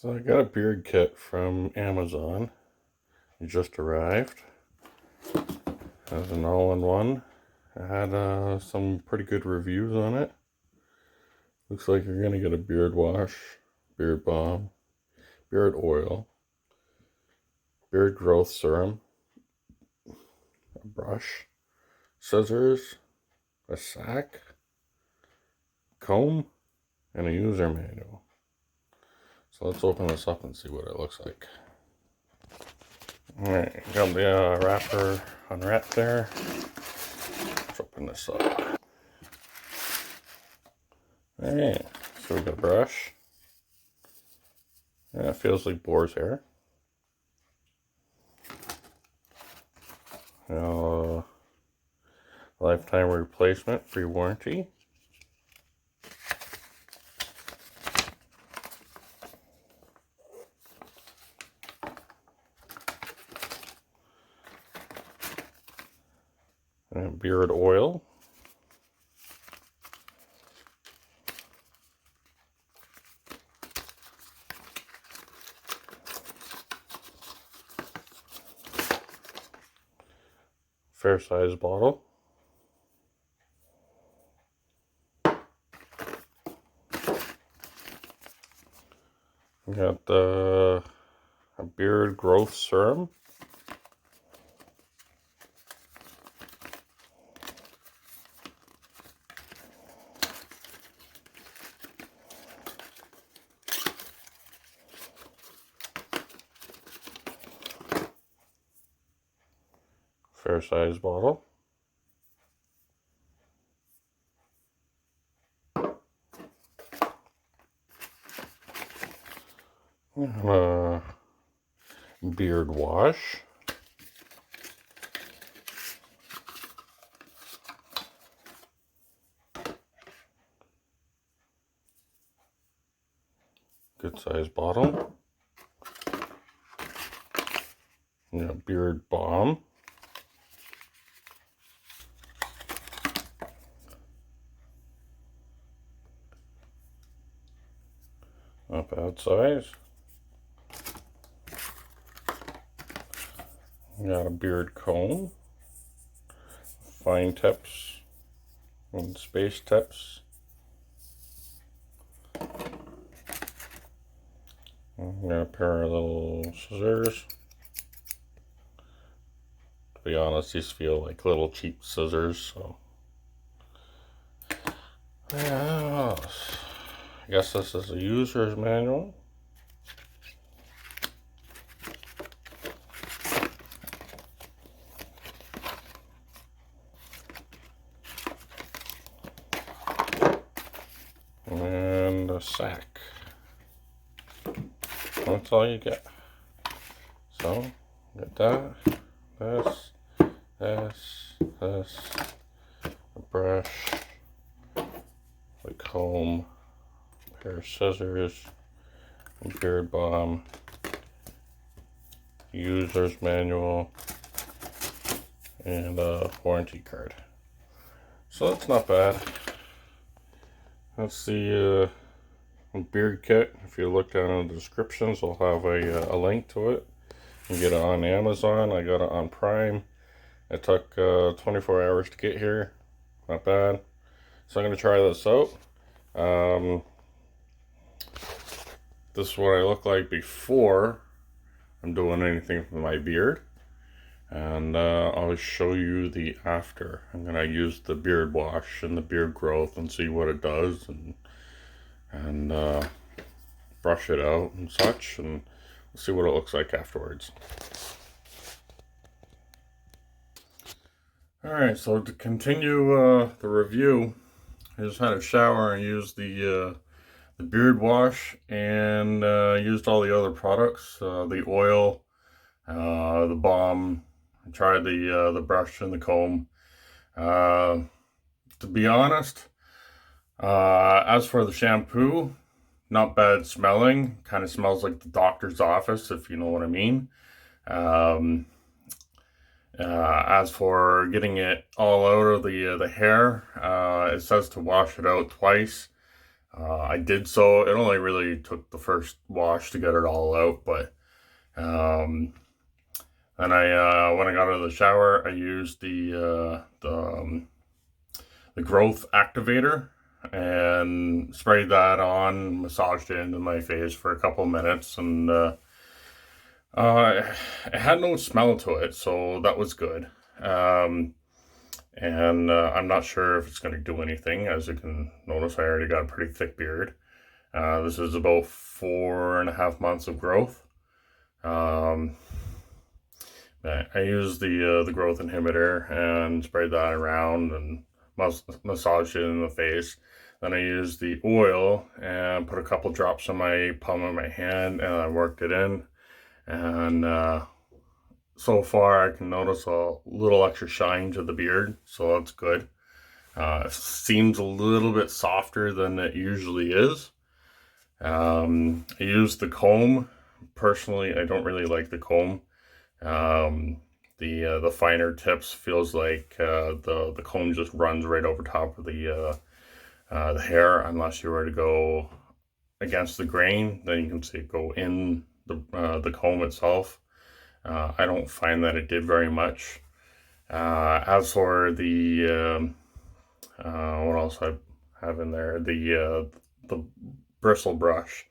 So I got a beard kit from Amazon. It just arrived. As an all-in-one. It had some pretty good reviews on it. Looks like you're gonna get a beard wash, beard balm, beard oil, beard growth serum, a brush, scissors, a sack, comb, and a user manual. So let's open this up and see what it looks like. Alright, got the wrapper unwrapped there. Let's open this up. Alright, so we got a brush. Yeah, it feels like boar's hair. Lifetime replacement, free warranty. And beard oil. Fair size bottle. We got a beard growth serum. Fair size bottle. Beard wash. Good size bottle. Beard balm. Not bad size. Got a beard comb, fine tips, and space tips. Got a pair of little scissors. To be honest, these feel like little cheap scissors, so. Yeah, I guess this is a user's manual. And a sack. That's all you get. So, get that, this, a brush, a comb, a pair of scissors, a beard balm, user's manual, and a warranty card. So that's not bad. That's the beard kit. If you look down in the descriptions, I'll have a link to it. You can get it on Amazon. I got it on Prime. It took 24 hours to get here. Not bad. So I'm going to try this out. This is what I look like before I'm doing anything with my beard. And I'll show you the after. I'm going to use the beard wash and the beard growth and see what it does. And brush it out and such. And we'll see what it looks like afterwards. Alright, so to continue the review, I just had a shower and used the beard wash and used all the other products, the oil, the balm. I tried the brush and the comb. To be honest, as for the shampoo, not bad smelling. Kind of smells like the doctor's office, if you know what I mean. As for getting it all out of the hair, it says to wash it out twice. I did so. It only really took the first wash to get it all out, but then when I got out of the shower, I used the growth activator and sprayed that on, massaged it into my face for a couple minutes, and it had no smell to it, so that was good. And I'm not sure if it's going to do anything. As you can notice, I already got a pretty thick beard. This is about 4.5 months of growth. I used the growth inhibitor and sprayed that around and massaged it in the face. Then I used the oil and put a couple drops on my palm of my hand, and I worked it in. And so far I can notice a little extra shine to the beard, so that's good. It seems a little bit softer than it usually is. I used the comb. Personally, I don't really like the comb. The finer tips feels like the comb just runs right over top of the hair, unless you were to go against the grain. Then you can see it go in the comb itself. I don't find that it did very much. As for the what else I have in there, the bristle brush,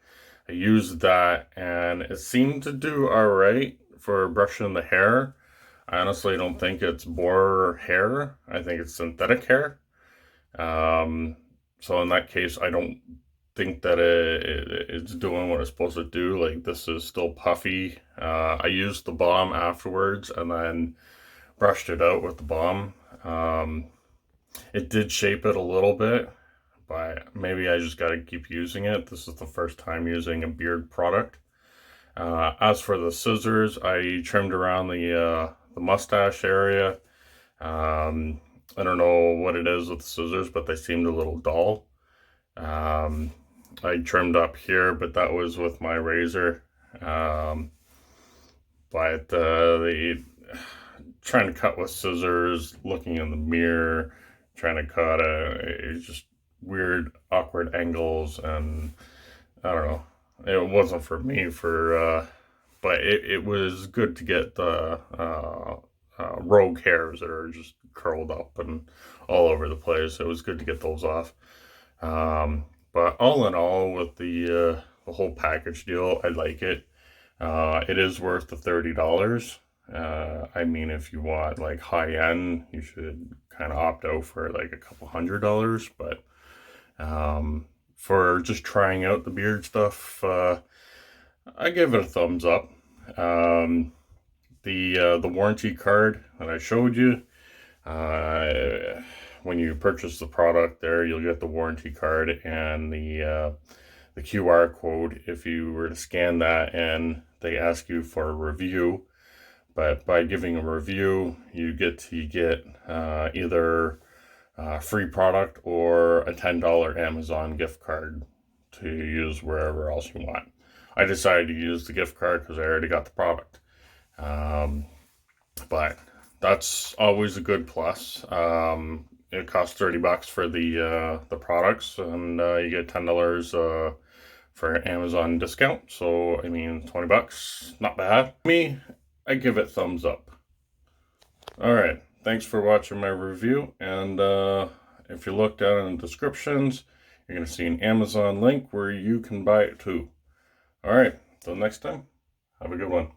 I used that and it seemed to do all right for brushing the hair. I honestly don't think it's boar hair. I think it's synthetic hair. So in that case, I don't think that it's doing what it's supposed to do. Like, this is still puffy. I used the balm afterwards and then brushed it out with the balm. It did shape it a little bit, but maybe I just got to keep using it. This is the first time using a beard product. As for the scissors, I trimmed around the mustache area. I don't know what it is with the scissors, but they seemed a little dull. I trimmed up here, but that was with my razor. But trying to cut with scissors, looking in the mirror, trying to cut it's just weird, awkward angles, and I don't know. It wasn't for me but it was good to get the rogue hairs that are just curled up and all over the place. It was good to get those off. But all in all, with the whole package deal, I like it. It is worth the $30. I mean, if you want like high end, you should kind of opt out for like a couple $100. But for just trying out the beard stuff, I give it a thumbs up. The warranty card that I showed you, when you purchase the product there, you'll get the warranty card and the QR code. If you were to scan that and they ask you for a review, but by giving a review, you get either a free product or a $10 Amazon gift card to use wherever else you want. I decided to use the gift card because I already got the product. But that's always a good plus. It costs $30 for the products, and you get $10 for Amazon discount. So I mean, $20, not bad. Me, I give it thumbs up. All right, thanks for watching my review, and if you look down in the descriptions, you're gonna see an Amazon link where you can buy it too. All right, till next time, have a good one.